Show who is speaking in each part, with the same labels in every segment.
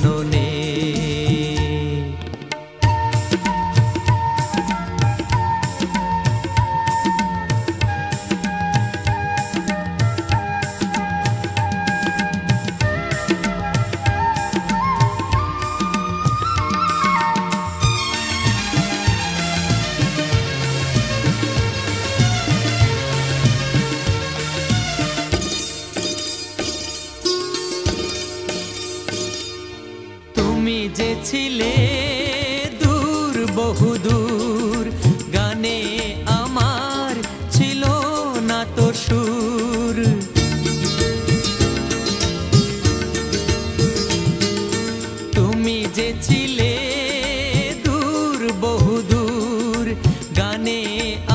Speaker 1: কাননে। তুমি যে ছিলে দূর বহুদূর, গানে আমার ছিল না তো সুর। তুমি যে ছিলে দূর বহুদূর, গানে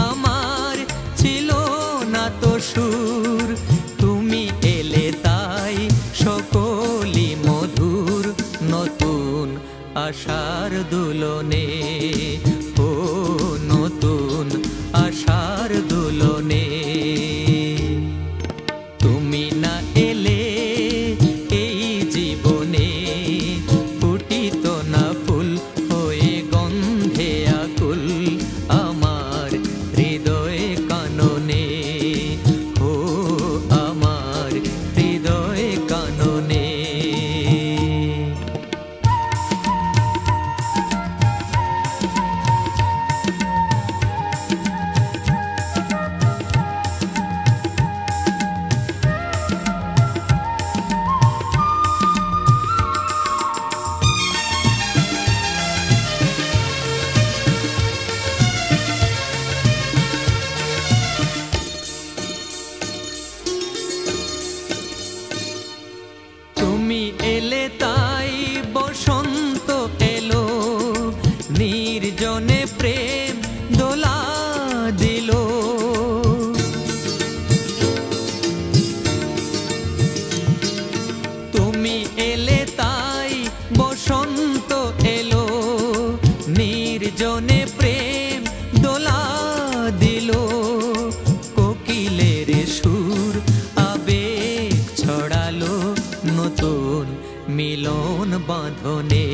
Speaker 1: আমার ছিল না তো সুর। তুমি এলে তাই সকলি মধুর, নতুন আশার দুলনে। ও নতুন আশার দুলনে। তুমি না এলে এই জীবনে ফুটিত না ফুল হয়ে গন্ধে আকুল আমার হৃদয় কাননে। ও আমার হৃদয় কাননে। তুমি এলে তাই বসন্ত এলো, নির্জনে প্রেম দোলা দিল। তুমি এলে তাই বসন্ত এলো, নির্জনে প্রেম দোলা দিল। কোকিলের সুর আবেগ ছড়ালো, নতুন মিলন বাঁধনে।